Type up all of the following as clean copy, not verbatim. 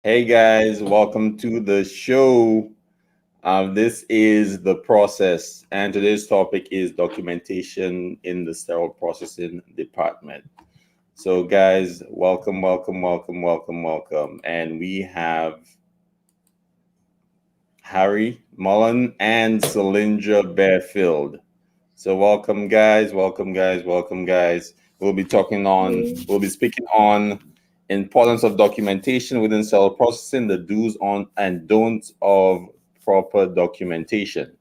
Hey guys, welcome to the show. This is the process, and today's topic is documentation in the sterile processing department. So, guys, welcome, welcome, welcome, welcome, welcome. And we have Harry Mullen and Cylindra Bearfield. So, welcome, guys, welcome, guys, welcome, guys. We'll be speaking on importance of documentation within cell processing, the do's on and don'ts of proper documentation.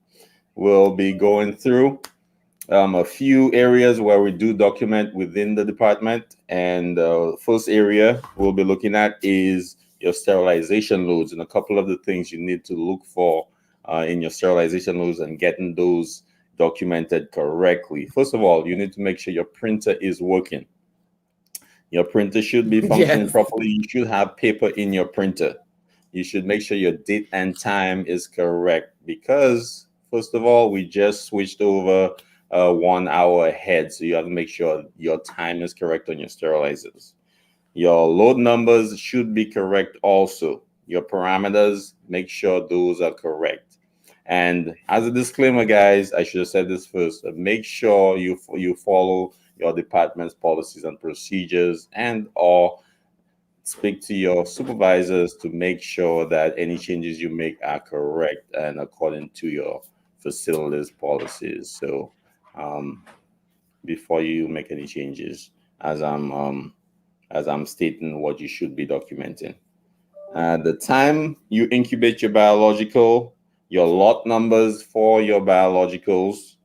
We'll be going through a few areas where we do document within the department. And the first area we'll be looking at is your sterilization loads and a couple of the things you need to look for in your sterilization loads and getting those documented correctly. First of all, you need to make sure your printer is working. Your printer should be functioning Yes. properly. You should have paper in your printer. You should make sure your date and time is correct because, first of all, we just switched over 1 hour ahead. So you have to make sure your time is correct on your sterilizers. Your load numbers should be correct also. Your parameters, make sure those are correct. And as a disclaimer, guys, I should have said this first. Make sure you follow your department's policies and procedures and or speak to your supervisors to make sure that any changes you make are correct and according to your facility's policies. So um, before you make any changes, as I'm um, as I'm stating what you should be documenting. The time you incubate your biological, your lot numbers for your biologicals,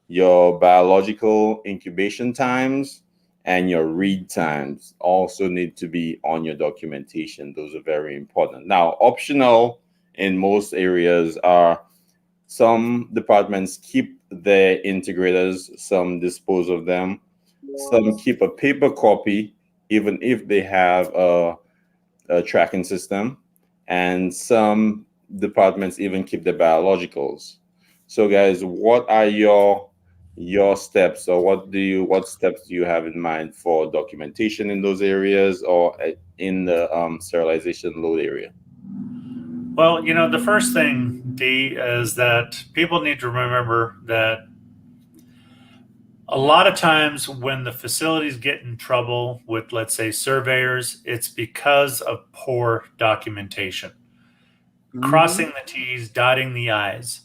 your biological incubation times, and your read times also need to be on your documentation. Those are very important. Now, optional in most areas are some departments keep their integrators, some dispose of them, some keep a paper copy, even if they have a tracking system, and some departments even keep the biologicals. So, guys, what are your steps, or what steps do you have in mind for documentation in those areas, or in the sterilization load area? Well, the first thing, D, is that people need to remember that a lot of times when the facilities get in trouble with, let's say, surveyors, it's because of poor documentation, Hmm. crossing the T's, dotting the I's.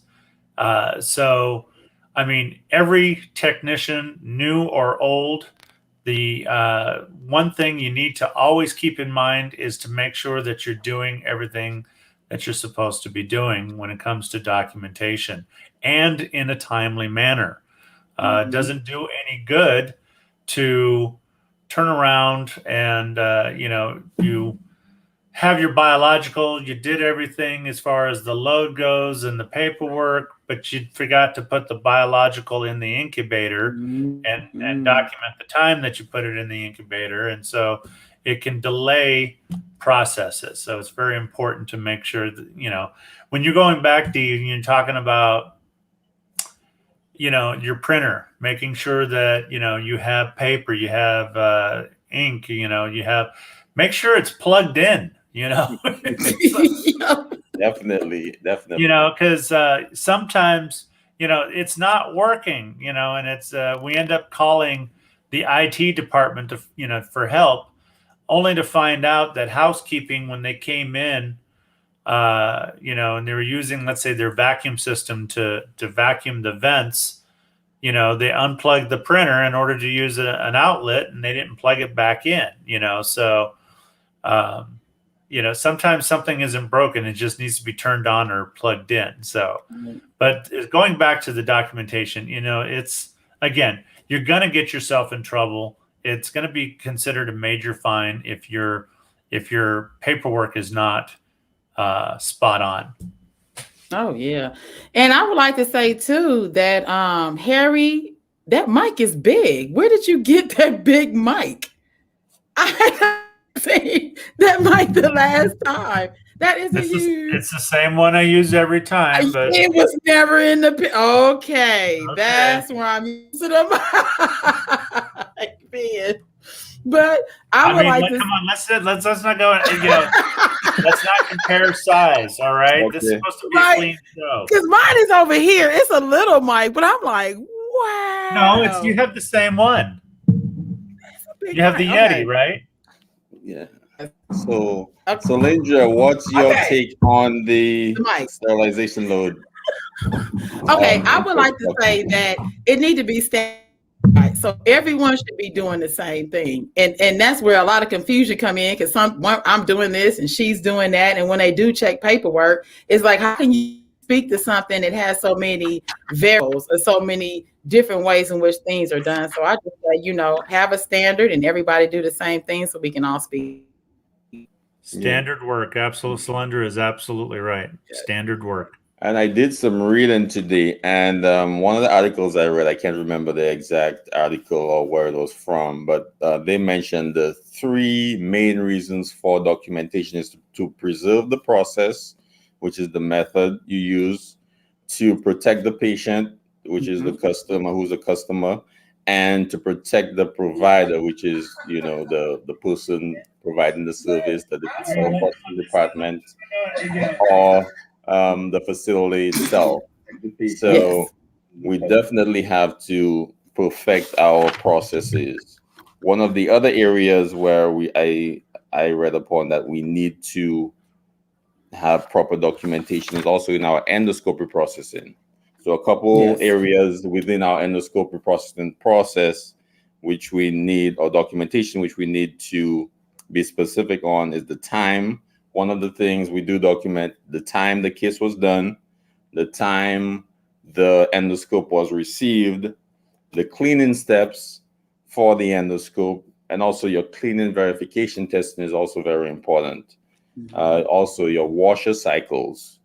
So, I mean, every technician, new or old, the one thing you need to always keep in mind is to make sure that you're doing everything that you're supposed to be doing when it comes to documentation and in a timely manner. It Hmm. doesn't do any good to turn around and, you have your biological, you did everything as far as the load goes and the paperwork, but you forgot to put the biological in the incubator and Hmm. document the time that you put it in the incubator. And so it can delay processes. So it's very important to make sure that, when you're going back to, you're talking about, your printer, making sure that, you have paper, you have ink, you have, make sure it's plugged in, Yeah. Definitely, definitely. because sometimes it's not working, and it's we end up calling the IT department to, for help, only to find out that housekeeping, when they came in, and they were using, let's say, their vacuum system to vacuum the vents. They unplugged the printer in order to use an outlet, and they didn't plug it back in. So um, sometimes something isn't broken; it just needs to be turned on or plugged in. So, but going back to the documentation, it's, again, you're going to get yourself in trouble. It's going to be considered a major fine if your paperwork is not spot on. Oh yeah. And I would like to say too that Harry, that mic is big. Where did you get that big mic? I see that mic the last time. That is a This is huge. it's the same one I use every time, but It was never in the. Okay, okay. that's where I'm used to the mic being. But I would like to. come on, let's not go. Let's not compare size. All right, this is Okay. supposed to be a clean show. Because mine is over here. It's a little mic, but I'm like, wow. No, you have the same one. You have the Yeti, right? Yeah. So, Lindra, what's your take on the mic sterilization load? Okay, I would like to say that it needs to be standardized. So everyone should be doing the same thing. And that's where a lot of confusion come in, because I'm doing this and she's doing that. And when they do check paperwork, it's like, how can you speak to something that has so many variables or so many different ways in which things are done? So I just say, have a standard and everybody do the same thing so we can all speak. Standard work. Absolute Cylinder is absolutely right. Standard work. And I did some reading today, and one of the articles I read, I can't remember the exact article or where it was from, but they mentioned the 3 main reasons for documentation is to preserve the process, which is the method you use, to protect the patient, which is the customer, who's a customer, and to protect the provider, which is, the person providing the service, the sterile processing department, or the facility itself. So we definitely have to perfect our processes. One of the other areas where I read upon that we need to have proper documentation is also in our endoscopy processing. So a couple areas within our endoscopy processing process, which we need, or documentation, which we need to be specific on, is the time. One of the things we do document the time the case was done, the time the endoscope was received, the cleaning steps for the endoscope, and also your cleaning verification testing is also very important. Also, your washer cycles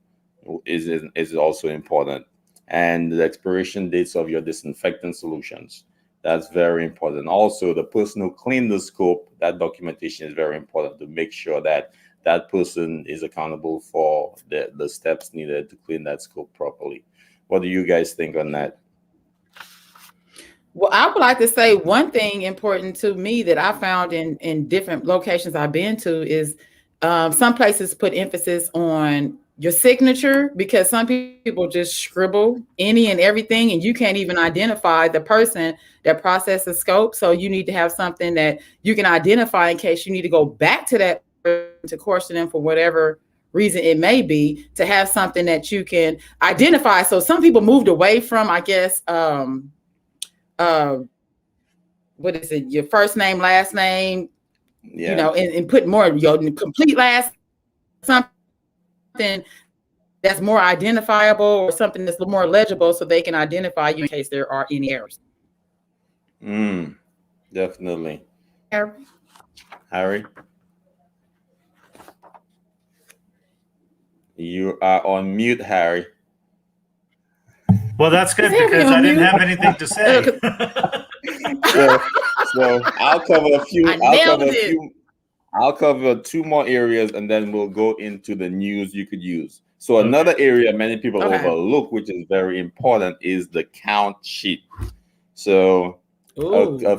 is also important, and the expiration dates of your disinfectant solutions. That's very important. Also, the person who cleaned the scope, that documentation is very important to make sure that that person is accountable for the steps needed to clean that scope properly. What do you guys think on that? Well, I would like to say one thing important to me that I found in different locations I've been to is some places put emphasis on your signature, because some people just scribble any and everything, and you can't even identify the person that processed the scope. So you need to have something that you can identify in case you need to go back to that to question them for whatever reason it may be, to have something that you can identify. So some people moved away from, I guess, what is it? Your first name, last name, and put more your complete last, something that's more identifiable or something that's more legible so they can identify you in case there are any errors. Definitely. Harry? You are on mute, Harry. Well, that's good because I didn't have anything to say. So I'll cover a few. I'll cover 2 more areas, and then we'll go into the news you could use. So another area many people overlook, which is very important, is the count sheet. So a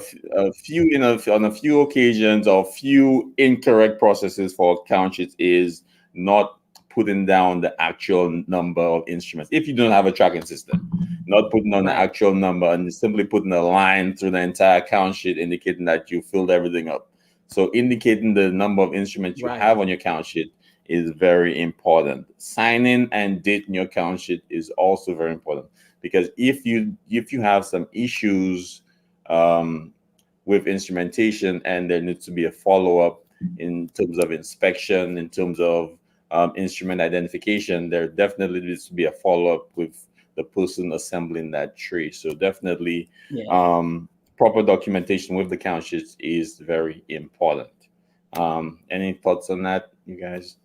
few on a few occasions, or few incorrect processes for count sheets is not putting down the actual number of instruments. If you don't have a tracking system, not putting on the actual number and simply putting a line through the entire count sheet indicating that you filled everything up. So indicating the number of instruments you have on your count sheet is very important. Signing and dating your count sheet is also very important, because if you have some issues with instrumentation and there needs to be a follow-up in terms of inspection, in terms of instrument identification, there definitely needs to be a follow-up with the person assembling that tray. So definitely proper documentation with the count sheets is very important. Any thoughts on that, you guys?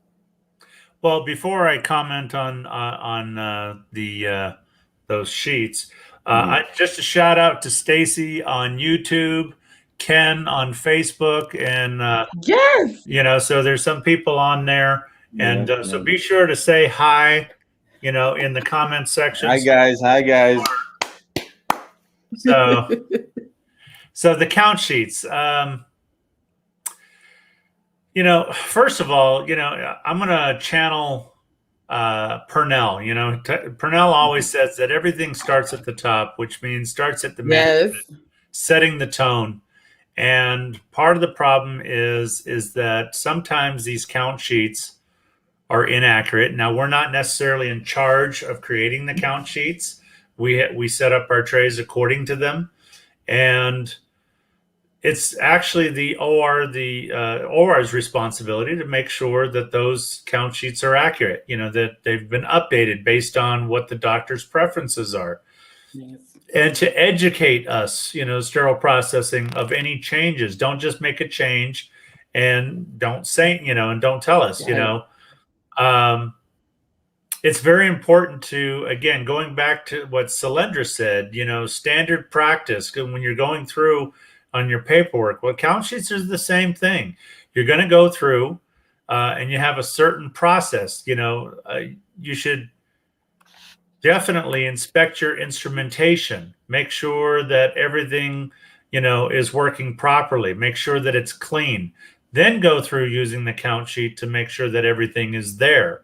Well, before I comment on those sheets, just a shout out to Stacy on YouTube, Ken on Facebook, and so there's some people on there. And so be sure to say hi, in the comment section. Hi guys. So the count sheets. First of all, I'm going to channel Purnell. Purnell always says that everything starts at the top, which means starts at the Yes. management, setting the tone. And part of the problem is that sometimes these count sheets are inaccurate. Now, we're not necessarily in charge of creating the count sheets. We set up our trays according to them, and it's actually the OR's responsibility to make sure that those count sheets are accurate. That they've been updated based on what the doctor's preferences are. Yes. And to educate us, sterile processing of any changes. Don't just make a change and don't say, and don't tell us, Right. It's very important to, again, going back to what Solyndra said, standard practice when you're going through on your paperwork. Well, count sheets is the same thing. You're going to go through and you have a certain process. You should definitely inspect your instrumentation. Make sure that everything, is working properly. Make sure that it's clean. Then go through using the count sheet to make sure that everything is there.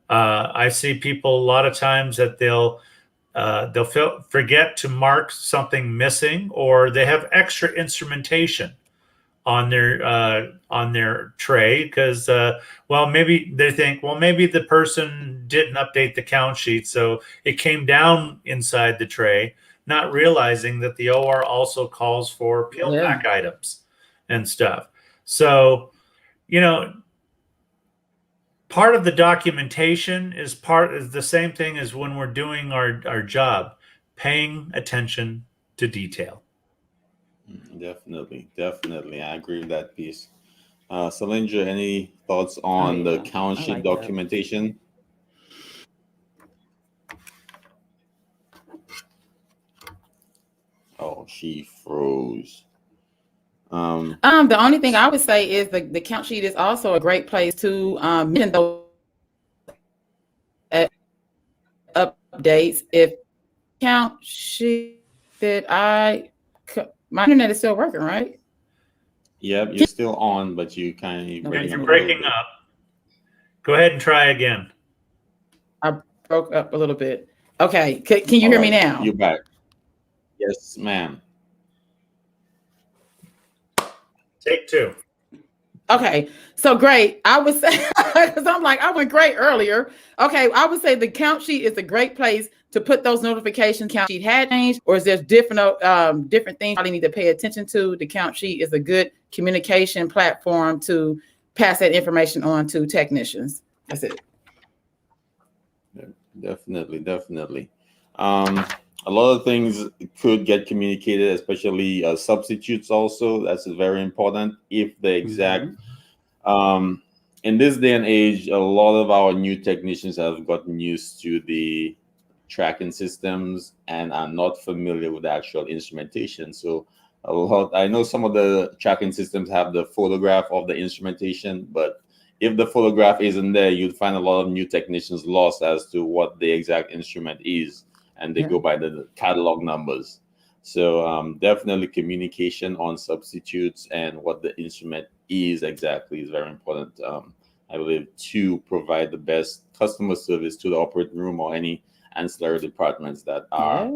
I see people a lot of times that they'll forget to mark something missing, or they have extra instrumentation on their tray because maybe they think, maybe the person didn't update the count sheet, so it came down inside the tray, not realizing that the OR also calls for peel back items and stuff. So, part of the documentation is the same thing as when we're doing our job, paying attention to detail. Definitely. I agree with that piece. Solyndra, any thoughts on the count sheet documentation? Oh, she froze. The only thing I would say is the count sheet is also a great place to mention those updates. If count sheet that my internet is still working, right? Yep, you're still on, but you kind of you're breaking up. Go ahead and try again. I broke up a little bit. Okay, can you hear me now? You're back. Yes, ma'am. Take two. Okay, so great. I would say, because I'm like, I went great earlier. Okay, I would say the count sheet is a great place to put those notifications. Count sheet had changed, or is there different things you need to pay attention to? The count sheet is a good communication platform to pass that information on to technicians. That's it. Definitely. A lot of things could get communicated, especially substitutes also. That's very important. If the exact, in this day and age, a lot of our new technicians have gotten used to the tracking systems and are not familiar with the actual instrumentation. So I know some of the tracking systems have the photograph of the instrumentation, but if the photograph isn't there, you'd find a lot of new technicians lost as to what the exact instrument is. And they go by the catalog numbers. So definitely communication on substitutes and what the instrument is exactly is very important. I believe to provide the best customer service to the operating room or any ancillary departments that are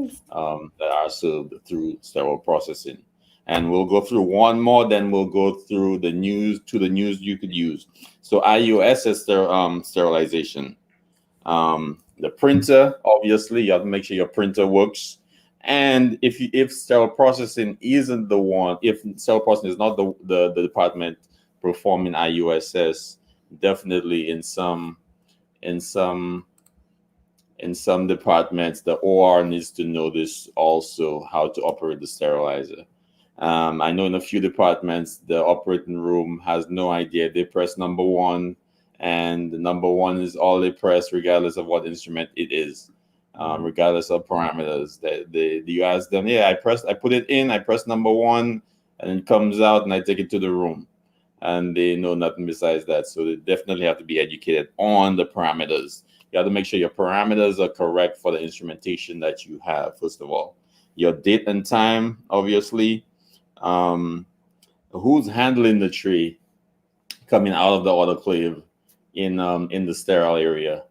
served through sterile processing. And we'll go through one more, then we'll go through the news you could use. So IUSS sterilization. The printer, obviously, you have to make sure your printer works. And if sterile processing isn't the one, if sterile processing is not the department performing IUSS, definitely in some departments, the OR needs to know this also, how to operate the sterilizer. I know in a few departments, the operating room has no idea. They press number one, and the number one is all they press, regardless of what instrument it is, regardless of parameters. You ask them, I put it in, I press number one, and it comes out, and I take it to the room, and they know nothing besides that. So they definitely have to be educated on the parameters. You have to make sure your parameters are correct for the instrumentation that you have. First of all, your date and time, obviously. Who's handling the tray? coming out of the autoclave in the sterile area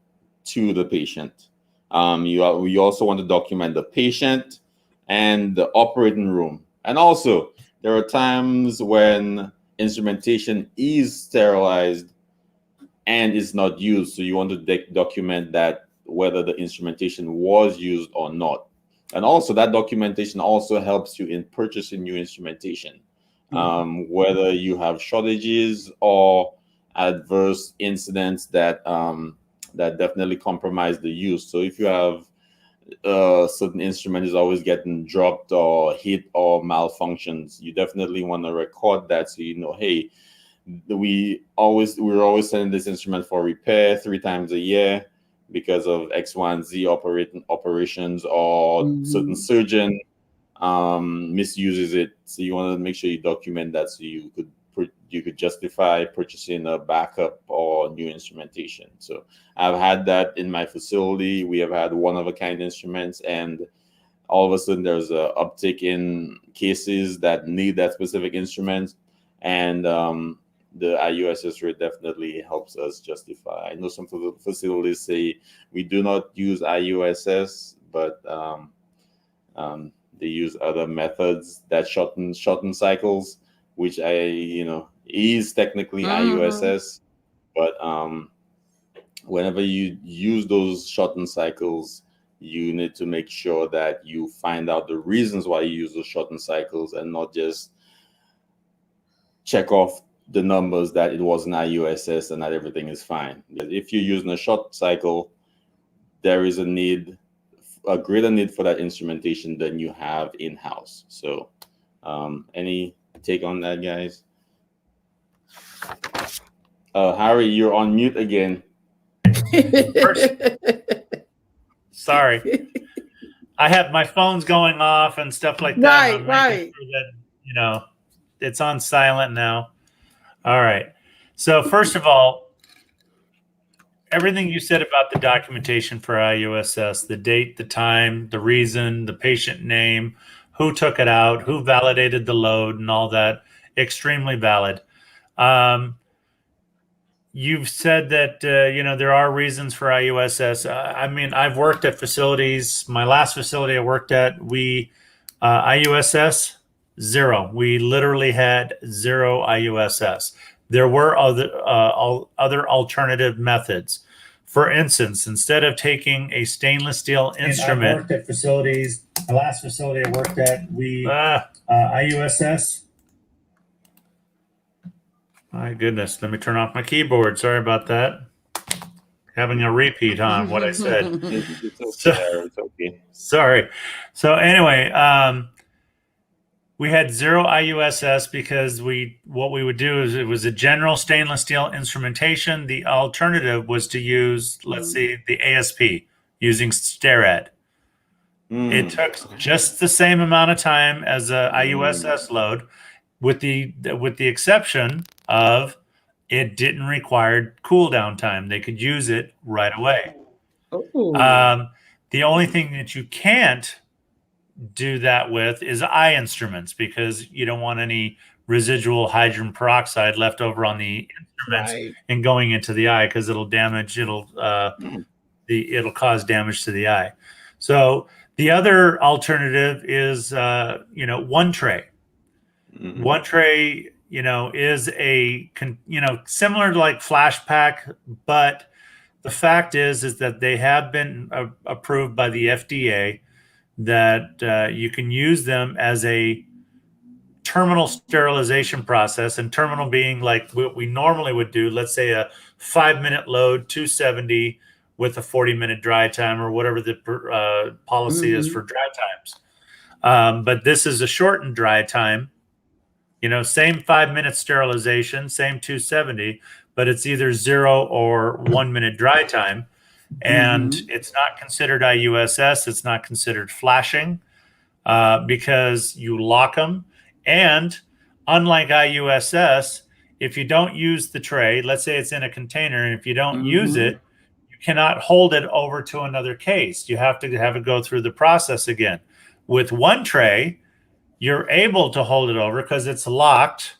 to the patient. You also want to document the patient and the operating room. And also, there are times when instrumentation is sterilized and is not used. So you want to document that whether the instrumentation was used or not. And also, that documentation also helps you in purchasing new instrumentation, whether you have shortages or adverse incidents that that definitely compromise the use. So if you have certain instrument is always getting dropped or hit or malfunctions, you definitely want to record that so you know, hey, we're always sending this instrument for repair 3 times a year because of X, Y, and Z operations or certain surgeon misuses it. So you want to make sure you document that so you could justify purchasing a backup or new instrumentation. So I've had that in my facility. We have had one-of-a-kind instruments, and all of a sudden there's a uptick in cases that need that specific instrument, and the IUSS rate definitely helps us justify. I know some facilities say we do not use IUSS, but they use other methods that shorten cycles, which is technically IUSS, but whenever you use those shortened cycles, you need to make sure that you find out the reasons why you use those shortened cycles and not just check off the numbers that it was an IUSS and that everything is fine. If you're using a short cycle, there is a greater need for that instrumentation than you have in-house. So any take on that, guys? Harry, you're on mute again. Sorry. I have my phone's going off and stuff like that. Right. Sure that, it's on silent now. All right. So first of all, everything you said about the documentation for IUSS, the date, the time, the reason, the patient name, who took it out, who validated the load, and all that, extremely valid. You've said that, there are reasons for IUSS. I've worked at facilities. My last facility I worked at, IUSS, 0. We literally had 0 IUSS. There were other alternative methods. For instance, instead of taking a stainless steel instrument, I worked at facilities. My last facility I worked at, IUSS. My goodness, let me turn off my keyboard. Sorry about that. Having a repeat on what I said. It's okay. Sorry. So anyway, we had 0 IUSS because what we would do is it was a general stainless steel instrumentation. The alternative was to use, let's see, the ASP using STERAD. It took just the same amount of time as a IUSS load, with the exception of it didn't require cool down time. They could use it right away. The only thing that you can't do that with is eye instruments, because you don't want any residual hydrogen peroxide left over on the instruments and going into the eye, because it'll cause damage to the eye. So the other alternative is one tray. One tray is similar to like flash pack, but the fact is that they have been approved by the FDA that you can use them as a terminal sterilization process, and terminal being like what we normally would do, let's say a 5-minute load, 270 with a 40-minute dry time, or whatever the policy is for dry times. But this is a shortened dry time, same 5-minute sterilization, same 270, but it's either 0 or 1-minute dry time. And it's not considered IUSS. It's not considered flashing because you lock them. And unlike IUSS, if you don't use the tray, let's say it's in a container, and if you don't use it, you cannot hold it over to another case. You have to have it go through the process again. With one tray, you're able to hold it over because it's locked,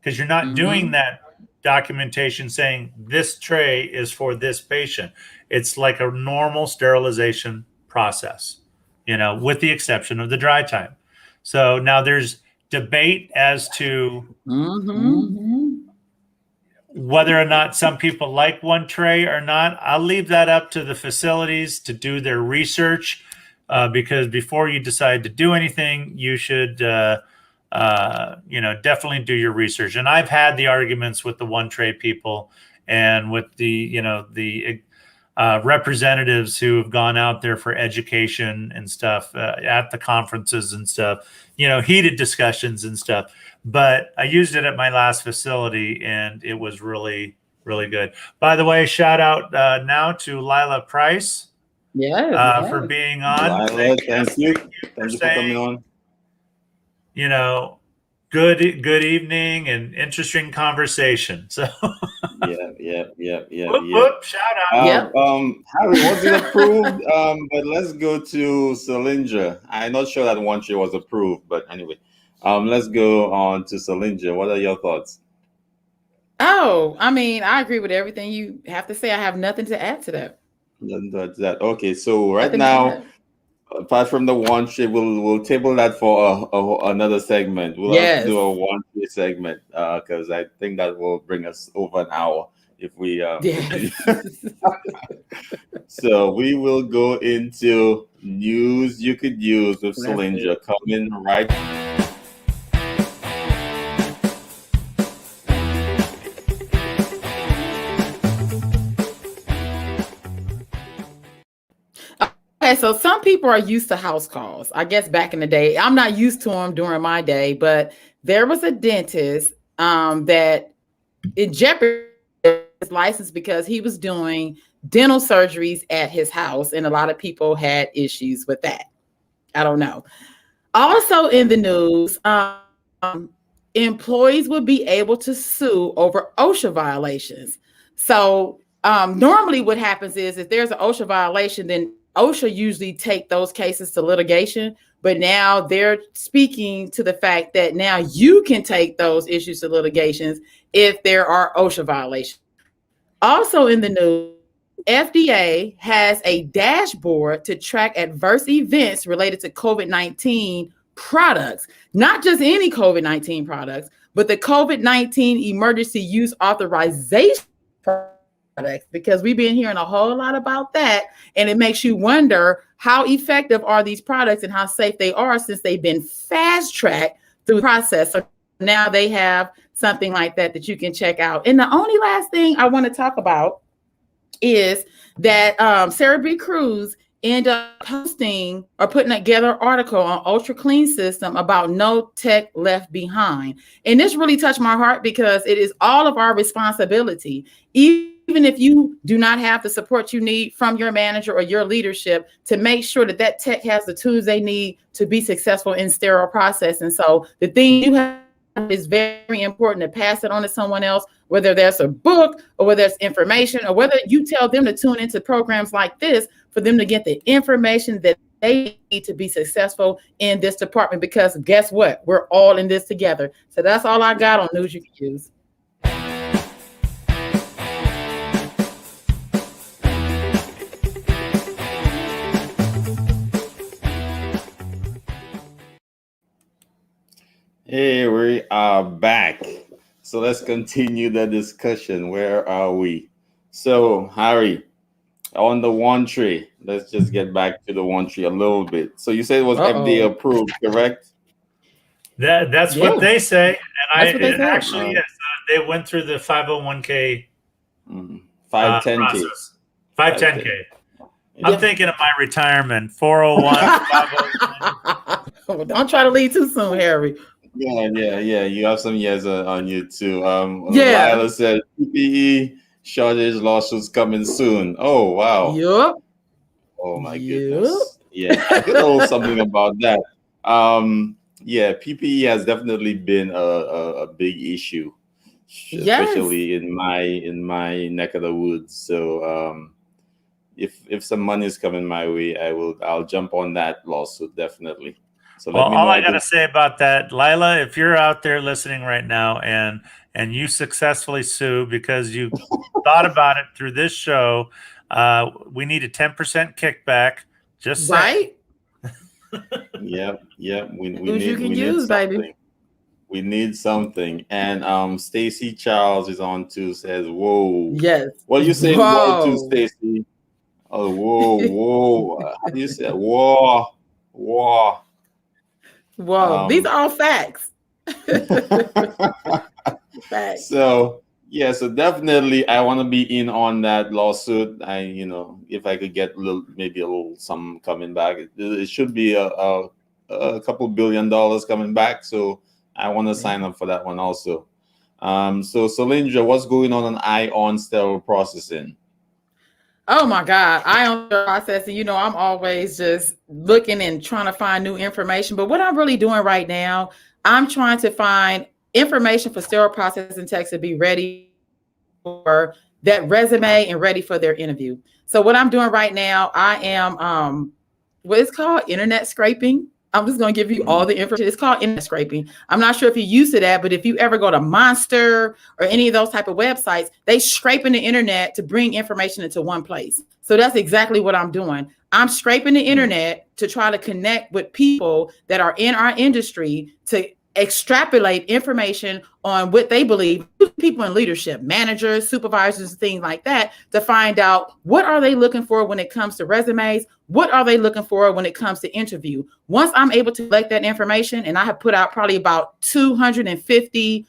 because you're not doing that documentation saying this tray is for this patient. It's like a normal sterilization process, with the exception of the dry time. So now there's debate as to whether or not some people like one tray or not. I'll leave that up to the facilities to do their research, because before you decide to do anything, you should, definitely do your research. And I've had the arguments with the one tray people and with the representatives who have gone out there for education and stuff at the conferences and stuff, heated discussions and stuff. But I used it at my last facility and it was really, really good. By the way, shout out now to Lila Price for being on. Lila, thank you. Thank you for coming on. Good evening and interesting conversation. So yeah. Whoop, shout out. Harry, was it approved? But let's go to Cylindra. I'm not sure that one tray was approved, but anyway, let's go on to Cylindra. What are your thoughts? Oh, I mean, I agree with everything you have to say. I have nothing to add to that. Nothing to add to that. Okay, so right now, apart from the one tray, we'll table that for another segment. We'll have to do a one tray segment because I think that will bring us over an hour if we. So we will go into news you could use with Cylindra coming right. Okay, so some people are used to house calls. I guess back in the day, I'm not used to them during my day, but there was a dentist that in jeopardy his license because he was doing dental surgeries at his house, and a lot of people had issues with that. I don't know. Also in the news, employees would be able to sue over OSHA violations. So normally what happens is if there's an OSHA violation, then OSHA usually take those cases to litigation, but now they're speaking to the fact that now you can take those issues to litigations if there are OSHA violations. Also in the news, FDA has a dashboard to track adverse events related to COVID-19 products, not just any COVID-19 products, but the COVID-19 emergency use authorization products, because we've been hearing a whole lot about that. And it makes you wonder how effective are these products and how safe they are since they've been fast tracked through the process. So now they have something like that you can check out. And the only last thing I want to talk about is that Sarah B. Cruz ended up posting or putting together an article on Ultra Clean System about no tech left behind. And this really touched my heart because it is all of our responsibility. Even if you do not have the support you need from your manager or your leadership, to make sure that that tech has the tools they need to be successful in sterile processing. So the thing you have is very important to pass it on to someone else, whether there's a book or whether there's information or whether you tell them to tune into programs like this for them to get the information that they need to be successful in this department. Because guess what? We're all in this together. So that's all I got on news you can use. Hey, we are back. So let's continue the discussion. Where are we? So, Harry, on the one tray, let's just get back to the one tray a little bit. So you said it was FDA approved, correct? That's what they say. And it actually is. They went through the 501k 510K. 510K. I'm thinking of my retirement, 401, 501. Don't try to leave too soon, Harry. Yeah. You have some years on you too. Lila said PPE shortage lawsuits coming soon. Oh wow. Yep. Oh my goodness. Yeah, I could know something about that. PPE has definitely been a big issue, especially in my neck of the woods. So if some money is coming my way, I'll jump on that lawsuit definitely. So Well, let me all know. I got to say about that, Lila, if you're out there listening right now and you successfully sue because you thought about it through this show, we need a 10% kickback. Just saying. Right? Yep, yep. Who's you can We need use, baby. something. We need something. And Stacy Charles is on too. Says, "Whoa." Yes. What you saying? Whoa, too, Whoa. Stacy. Oh, whoa, whoa. How do you say? Whoa, whoa. Whoa. These are all facts. Facts. So yeah, so definitely I want to be in on that lawsuit. If I could get maybe a little some coming back, it should be a couple $1 billion coming back. So I want to sign up for that one also. So Solyndra, what's going on ION Sterile Processing? Oh my God. ION Processing, I'm always just looking and trying to find new information. But what I'm really doing right now, I'm trying to find information for sterile processing techs to be ready for that resume and ready for their interview. So what I'm doing right now, I am what it's called internet scraping. I'm just going to give you all the information. It's called internet scraping. I'm not sure if you're used to that, but if you ever go to Monster or any of those type of websites, they scraping the internet to bring information into one place. So that's exactly what I'm doing. I'm scraping the internet to try to connect with people that are in our industry to extrapolate information on what they believe, people in leadership, managers, supervisors, things like that, to find out what are they looking for when it comes to resumes, what are they looking for when it comes to interview. Once I'm able to collect that information, and I have put out probably about 250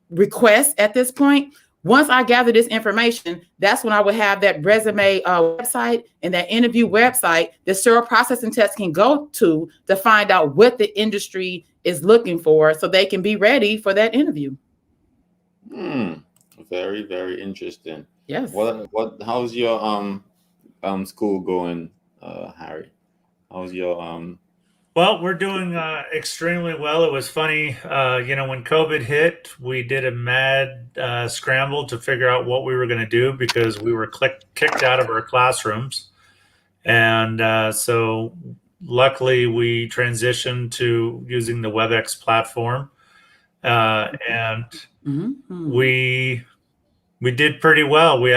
requests at this point. Once I gather this information, that's when I would have that resume website and that interview website that sterile processing techs can go to find out what the industry is looking for so they can be ready for that interview. Very, very interesting. Yes. How's your school going, Harry? How's your Well, we're doing extremely well. It was funny, when COVID hit, we did a mad scramble to figure out what we were going to do because we were kicked out of our classrooms. And so luckily we transitioned to using the WebEx platform. And we did pretty well. We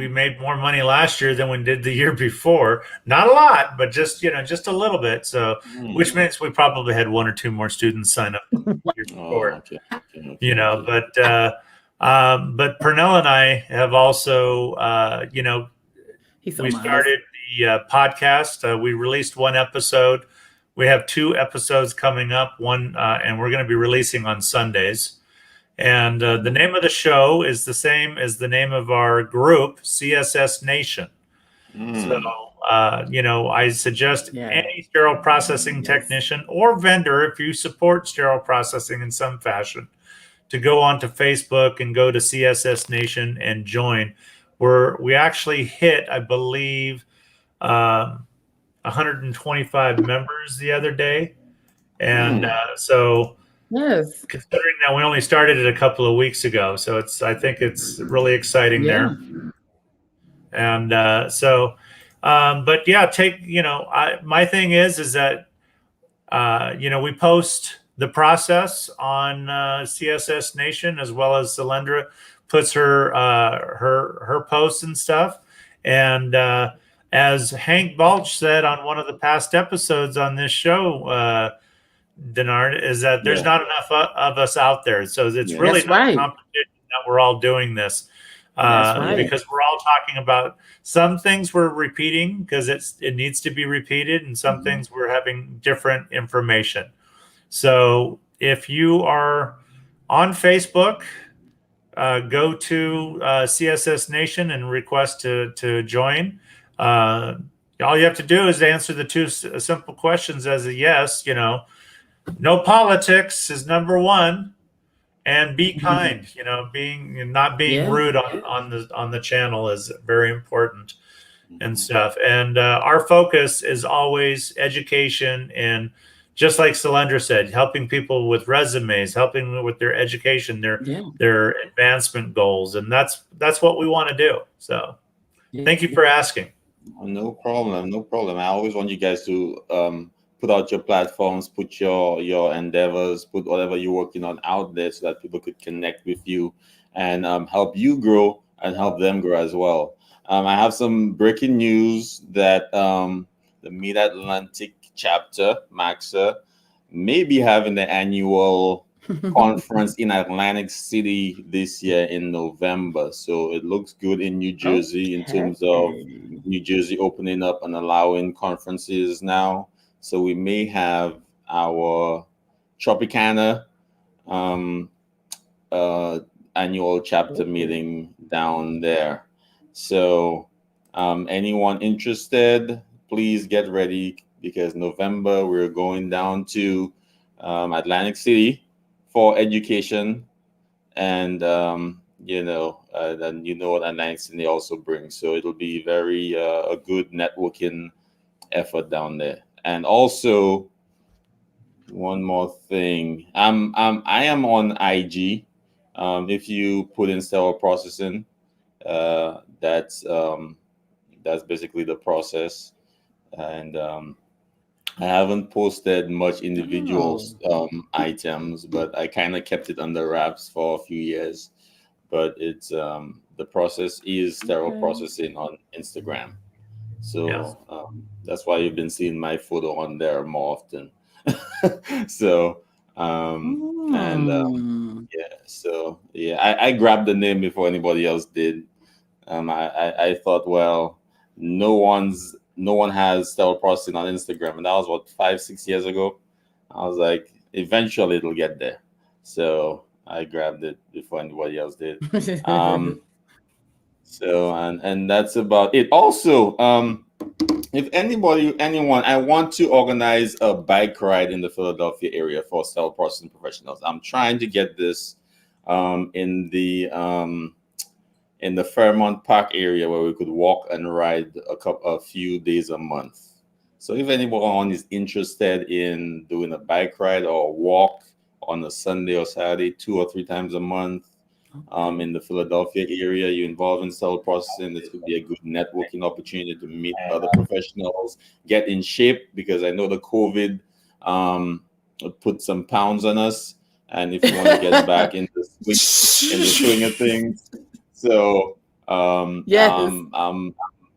made more money last year than we did the year before. Not a lot, but just a little bit. So, which means we probably had one or two more students sign up the year before. Okay. But Pernell and I have also, we started the podcast. We released one episode. We have 2 episodes coming up. One, and we're going to be releasing on Sundays. And the name of the show is the same as the name of our group, CSS Nation. So, I suggest any sterile processing technician or vendor, if you support sterile processing in some fashion, to go onto Facebook and go to CSS Nation and join. We actually hit, I believe, 125 members the other day. And so... Yes. Considering that we only started it a couple of weeks ago, so I think it's really exciting there. And but yeah, my thing is that we post the process on CSS Nation, as well as Solyndra puts her posts and stuff. And as Hank Balch said on one of the past episodes on this show, Denard, is that there's not enough of us out there. So it's really not a competition that we're all doing this because we're all talking about some things we're repeating because it needs to be repeated, and some things we're having different information. So if you are on Facebook, go to CSS Nation and request to join. All you have to do is answer the 2 simple questions as a yes, no politics is number 1, and be kind. Not being rude on the channel is very important and stuff. And our focus is always education, and just like Solyndra said, helping people with resumes, helping them with their education, their advancement goals, and that's what we want to do. So, thank you for asking. No problem. I always want you guys to put out your platforms, put your endeavors, put whatever you're working on out there, so that people could connect with you and help you grow and help them grow as well. I have some breaking news that the Mid Atlantic chapter, MAXA, may be having the annual conference in Atlantic City this year in November. So it looks good in New Jersey in terms of Okay. New Jersey opening up and allowing conferences now. So we may have our Tropicana um, uh, annual chapter meeting down there. So anyone interested, please get ready, because November we're going down to Atlantic City for education, and then you know what Atlantic City also brings. So it'll be very a good networking effort down there. And also one more thing, I am on IG. If you put in sterile processing, that's basically the process. And I haven't posted much individual Oh, items, but I kind of kept it under wraps for a few years. But it's the process is sterile okay. processing on Instagram. Yes. So that's why you've been seeing my photo on there more often. So and Mm. yeah, so yeah, I grabbed the name before anybody else did. I thought, well, no one has sterile processing on Instagram, and that was what 5 6 years ago. I was like, eventually it'll get there. So I grabbed it before anybody else did. Um, so and that's about it. Also, if anyone, I want to organize a bike ride in the Philadelphia area for sterile processing professionals. I'm trying to get this um, in the um, in the Fairmont Park area, where we could walk and ride a few days a month. So if anyone is interested in doing a bike ride or walk on a Sunday or Saturday, 2 or 3 times a month, Okay. in the Philadelphia area, you're involved in cell processing, this could be a good networking opportunity to meet other professionals, get in shape, because I know the COVID um, put some pounds on us. And if you want to get back in the swing of things, so Yes.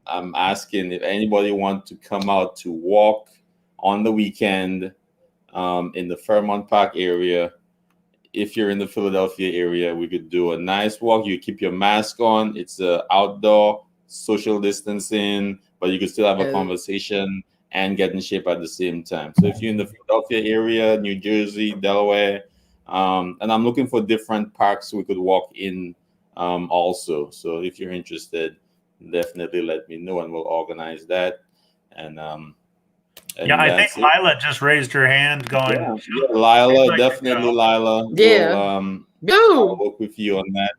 I'm asking if anybody want to come out to walk on the weekend in the Fairmont Park area. If you're in the Philadelphia area, we could do a nice walk. You keep your mask on. It's outdoor social distancing, but you could still have a Yes. conversation and get in shape at the same time. So if you're in the Philadelphia area, New Jersey, Delaware, and I'm looking for different parks we could walk in also. So if you're interested, definitely let me know and we'll organize that. And Yeah, I think that's it. Lila just raised her hand going, Yeah, she'd Lila, like to definitely go. Lila. Yeah. I'll Go. work with you on that,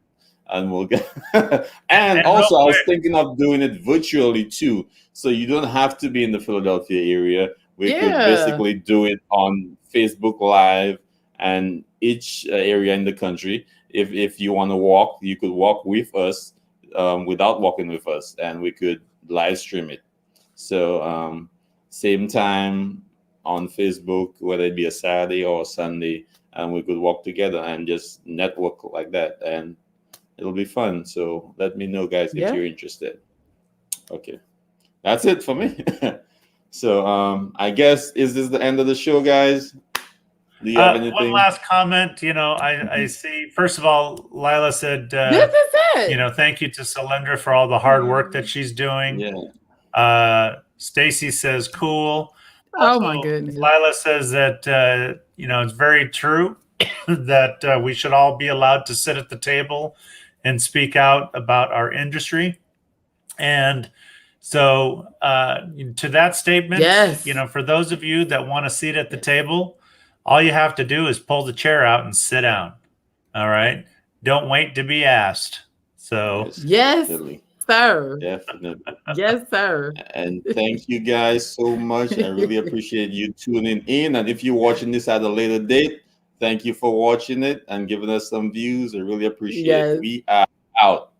and we'll get. And And real also, I was quick, thinking of doing it virtually too, so you don't have to be in the Philadelphia area. We could Yeah. basically do it on Facebook Live, and each area in the country. If you want to walk, you could walk with us, without walking with us, and we could live stream it. So same time on Facebook, whether it be a Saturday or a Sunday, and we could walk together and just network like that, and it'll be fun. So let me know, guys, if Yeah. you're interested. Okay, that's it for me. So I guess, is this the end of the show, guys? Do you have one anything? last comment. I Mhm. see, first of all, Lila said, This is it. thank you to Solyndra for all the hard work that she's doing. Yeah, Stacy says, cool. Oh my Also, goodness. Lila says that, it's very true that we should all be allowed to sit at the table and speak out about our industry. And so, to that statement, Yes. for those of you that want a seat at the table, all you have to do is pull the chair out and sit down. All right. Don't wait to be asked. So, yes, Yes, definitely, sir. definitely. Yes, sir. And thank you guys so much. I really appreciate you tuning in. And if you're watching this at a later date, thank you for watching it and giving us some views. I really appreciate it. Yes. We are out.